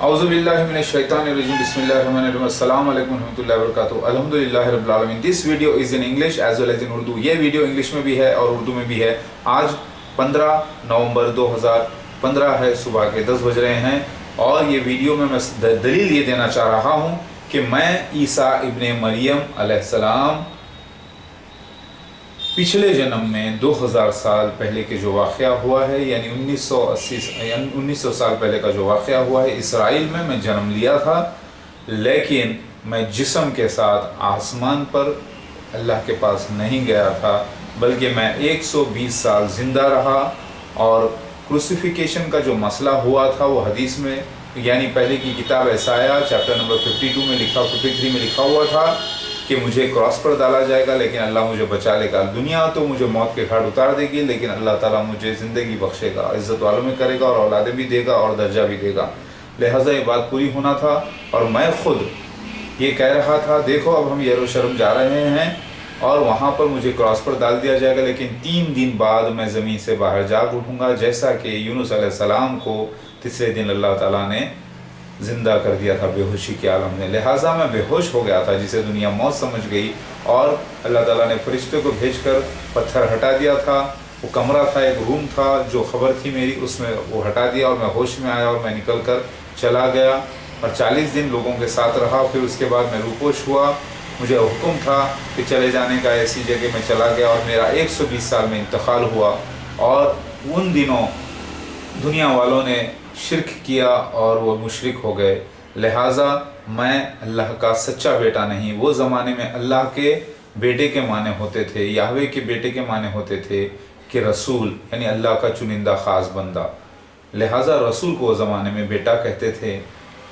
Auzubillahiminashaitanirrajim. Bismillahirrahmanirrahim. Assalamu alaikum warahmatullahi wabarakatuh. Alhamdulillahi rabbil alamin. This video is in English as well as in Urdu. ये video English में भी है और उर्दू में भी है। आज 15 नवंबर 2015 है, सुबह के 10 बज रहे हैं और ये वीडियो में मैं दलील ये देना चाह रहा हूँ कि मैं ईसा इब्ने मरियम अलैहिस्सलाम पिछले जन्म में 2000 साल पहले के जो वाक़या हुआ है, यानी 1900 साल पहले का जो वाक़या हुआ है, इसराइल में मैं जन्म लिया था, लेकिन मैं जिस्म के साथ आसमान पर अल्लाह के पास नहीं गया था, बल्कि मैं 120 साल ज़िंदा रहा। और क्रूसिफिकेशन का जो मसला हुआ था वो हदीस में, यानी पहले की किताब एसाया चैप्टर नंबर 52 में लिखा, 53 में लिखा हुआ था कि मुझे क्रॉस पर डाला जाएगा लेकिन अल्लाह मुझे बचा लेगा। दुनिया तो मुझे मौत के घाट उतार देगी लेकिन अल्लाह ताला मुझे ज़िंदगी बख्शेगा, इज़्ज़त वालों में करेगा और औलादे भी देगा और दर्जा भी देगा। लिहाजा ये बात पूरी होना था और मैं ख़ुद ये कह रहा था, देखो अब हम यरूशलेम जा रहे हैं और वहाँ पर मुझे क्रॉस पर डाल दिया जाएगा, लेकिन 3 दिन बाद मैं ज़मीन से बाहर जाग उठूँगा, जैसा कि यूनुस अलैहिस्सलाम को तीसरे दिन अल्लाह ताला ने ज़िंदा कर दिया था बेहोशी के आलम में। लिहाजा मैं बेहोश हो गया था, जिसे दुनिया मौत समझ गई और अल्लाह ताला ने फरिश्ते को भेजकर पत्थर हटा दिया था। वो कमरा था, एक रूम था, जो ख़बर थी मेरी, उसमें वो हटा दिया और मैं होश में आया और मैं निकल कर चला गया और 40 दिन लोगों के साथ रहा। फिर उसके बाद मैं रूपोश हुआ, मुझे हुक्म था कि चले जाने का, ऐसी जगह में चला गया और मेरा 120 साल में इंतकाल हुआ। और उन दिनों दुनिया वालों ने शिरक किया और वो मुशरिक हो गए। लिहाजा मैं अल्लाह का सच्चा बेटा नहीं। वो ज़माने में अल्लाह के बेटे के माने होते थे, याहवे के बेटे के माने होते थे कि रसूल, यानी अल्लाह का चुनिंदा ख़ास बंदा। लिहाजा रसूल को वो ज़माने में बेटा कहते थे,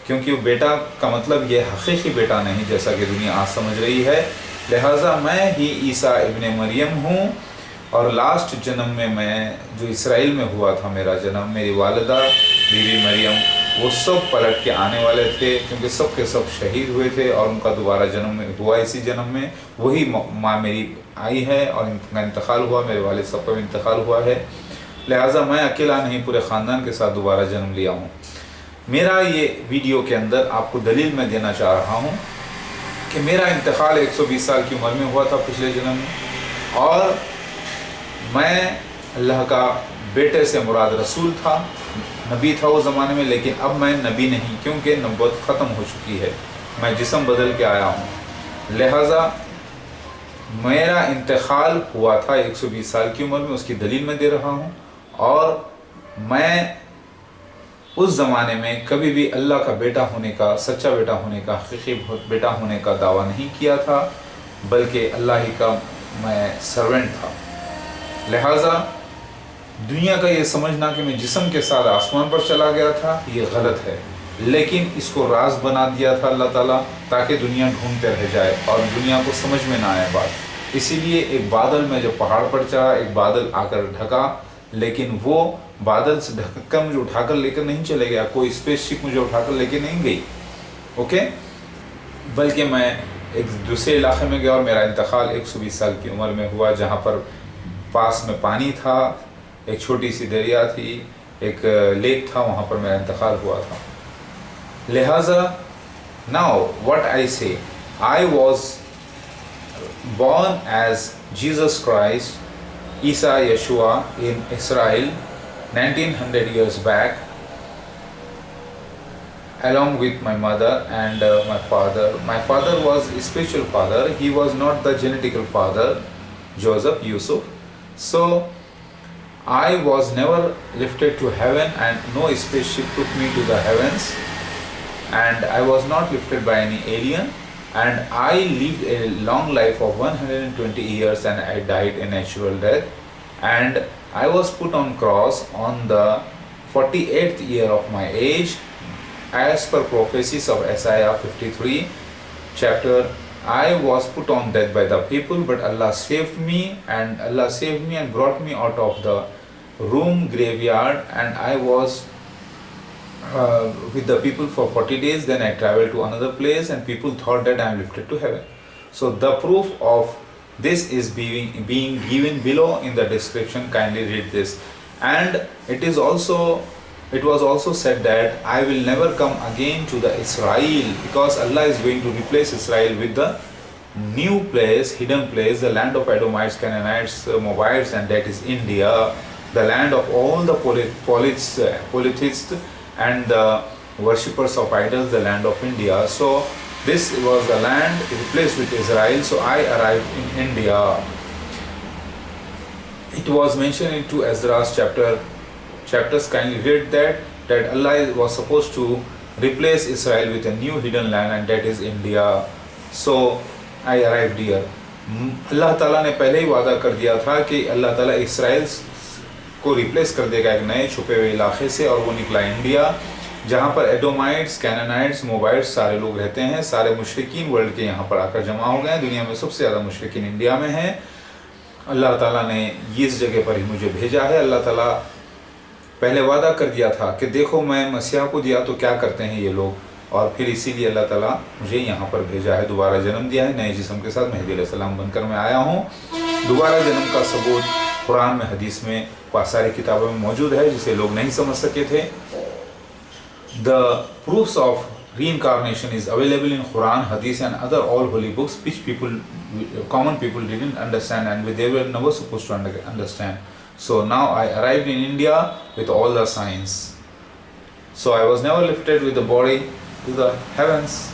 क्योंकि वो बेटा का मतलब ये हकीकी बेटा नहीं जैसा कि दुनिया आज समझ रही है। लिहाजा मैं ही ईसा इब्ने मरियम हूँ और लास्ट जन्म में मैं जो इसराइल में हुआ था मेरा जन्म, मेरी वालिदा बीवी मरियम, वो सब पलट के आने वाले थे, क्योंकि सब के सब शहीद हुए थे और उनका दोबारा जन्म हुआ। इसी जन्म में वही माँ मेरी आई है और उनका इंतकाल हुआ, मेरे वालिद साहब का भी इंतकाल हुआ है। लिहाजा मैं अकेला नहीं, पूरे ख़ानदान के साथ दोबारा जन्म लिया हूँ। मेरा ये वीडियो के अंदर आपको दलील मैं देना चाह रहा हूँ कि मेरा इंतकाल 120 साल की उम्र में हुआ था पिछले जन्म में, और मैं अल्लाह का बेटे से मुराद रसूल था, नबी था वो ज़माने में, लेकिन अब मैं नबी नहीं, क्योंकि नबूवत ख़त्म हो चुकी है, मैं जिस्म बदल के आया हूँ। लिहाजा मेरा इंतकाल हुआ था 120 साल की उम्र में, उसकी दलील मैं दे रहा हूँ। और मैं उस ज़माने में कभी भी अल्लाह का बेटा होने का, सच्चा बेटा होने का, हकीकी बेटा होने का दावा नहीं किया था, बल्कि अल्लाह ही का मैं सर्वेंट था। लिहाजा दुनिया का ये समझना कि मैं जिस्म के साथ आसमान पर चला गया था, ये गलत है, लेकिन इसको राज बना दिया था अल्लाह ताला, ताकि दुनिया ढूंढते रह जाए और दुनिया को समझ में ना आए बात। इसीलिए एक बादल में जब पहाड़ पर चढ़ा, एक बादल आकर ढका, लेकिन वो बादल से ढक कर मुझे उठाकर लेकर नहीं चले गया, कोई स्पेसशिप मुझे उठाकर लेके नहीं गई, ओके, बल्कि मैं एक दूसरे इलाके में गया और मेरा इंतकाल 120 साल की उम्र में हुआ, जहाँ पर पास में पानी था, एक छोटी सी दरिया थी, एक लेक था, वहाँ पर मेरा इंतकाल हुआ था। लिहाजा नाउ व्हाट आई से, I was born as Jesus Christ, Isa Yeshua, in Israel 1900 years back, along with my mother and my father. My father was a spiritual father, he was not the genetical father, Joseph, Yusuf. So I was never lifted to heaven and no spaceship took me to the heavens, and I was not lifted by any alien, and I lived a long life of 120 years and I died a natural death, and I was put on cross on the 48th year of my age as per prophecies of Isaiah 53 chapter. I was put on death by the people, but Allah saved me, and Allah saved me and brought me out of the room graveyard, and I was with the people for 40 days. Then I traveled to another place and people thought that I am lifted to heaven. So the proof of this is being given below in the description. Kindly read this. And it is also it was also said that I will never come again to the Israel, because Allah is going to replace Israel with the new place, hidden place, the land of Edomites, Canaanites, Moabites, and that is India, the land of all the polytheists and the worshippers of idols, the land of India. So this was the land replaced with Israel. So I arrived in India. It was mentioned in 2 Esdras chapters. Kindly read that Allah was supposed to replace Israel with a new hidden land, and that is India. So I arrived here. अल्लाह ताला ने पहले ही वादा कर दिया था कि अल्लाह ताला Israel को रिप्लेस कर देगा एक नए छुपे हुए इलाके से, और वो निकला इंडिया, जहाँ पर एडोमाइट्स, कैनानाइट्स, मोबाइट्स सारे लोग रहते हैं। सारे मुशरिकीन वर्ल्ड के यहाँ पर आकर जमा हो गए हैं। दुनिया में सबसे ज़्यादा मुशरिकीन इंडिया में हैं। अल्लाह ताला ने इस जगह पर ही मुझे भेजा है। अल्लाह ताला पहले वादा कर दिया था कि देखो मैं मसीहा को दिया तो क्या करते हैं ये लोग, और फिर इसीलिए अल्लाह ताला मुझे यहाँ पर भेजा है, दोबारा जन्म दिया है नए जिस्म के साथ। मेहदी अलैहिस्सलाम बनकर मैं आया हूँ। दोबारा जन्म का सबूत कुरान में, हदीस में, सारी किताबों में मौजूद है, जिसे लोग नहीं समझ सके थे। The proofs of reincarnation is available in Quran, Hadith, and other all holy books, which common people didn't understand, and they were never supposed to understand. So now I arrived in India with all the signs. So I was never lifted with the body to the heavens.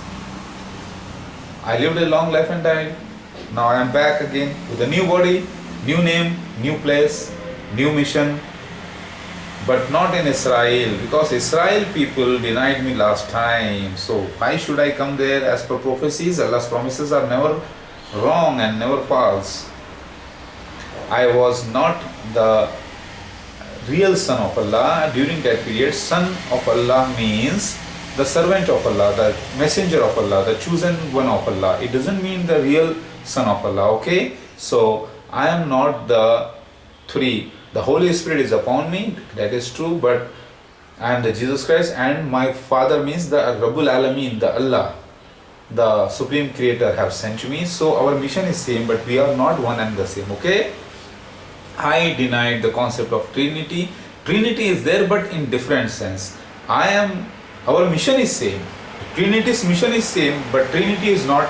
I lived a long life and died. Now I am back again with a new body, new name, new place, new mission. But not in Israel, because Israel people denied me last time. So why should I come there? As per prophecies, Allah's promises are never wrong and never false. I was not the real son of Allah during that period. Son of Allah means the servant of Allah, the messenger of Allah, the chosen one of Allah. It doesn't mean the real son of Allah, okay? So I am not the three. The Holy Spirit is upon me, that is true, but I am the Jesus Christ, and my Father means the Rabbul Alameen, the Allah, the Supreme Creator have sent me. So our mission is same, but we are not one and the same, okay? I denied the concept of Trinity. Trinity is there, but in different sense. Our mission is same. Trinity's mission is same, but Trinity is not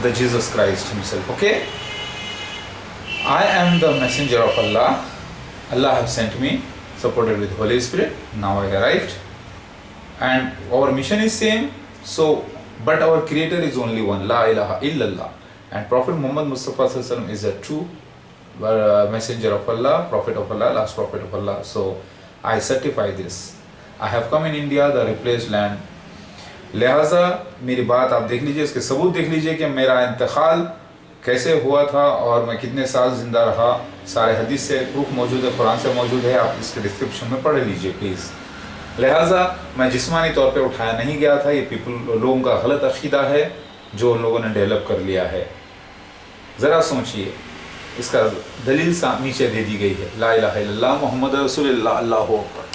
the Jesus Christ himself, okay? I am the messenger of Allah. Allah has sent me, supported with Holy Spirit. Now I arrived, and our mission is same. So, but our Creator is only one, La ilaha illallah, and Prophet Muhammad Mustafa Sallallahu Alaihi Wasallam is a true messenger of Allah, Prophet of Allah, last Prophet of Allah. So I certify this. I have come in India, the replaced land. लिहाजा मेरी बात आप देख लीजिए, इसके सबूत देख लीजिए कि मेरा इंतकाल कैसे हुआ था और मैं कितने साल जिंदा रहा। सारे हदीस से प्रूफ मौजूद है, कुरान से मौजूद है, आप इसके डिस्क्रिप्शन में पढ़ लीजिए प्लीज़। लिहाजा मैं जिस्मानी तौर पे उठाया नहीं गया था, ये लोगों का गलत अक़ीदा है जो उन लोगों ने डेवलप कर लिया है। ज़रा सोचिए, इसका दलील नीचे दे दी गई है, ला इलाहा इल्लल्लाह मुहम्मद रसूलुल्लाह, अल्लाहु अकबर।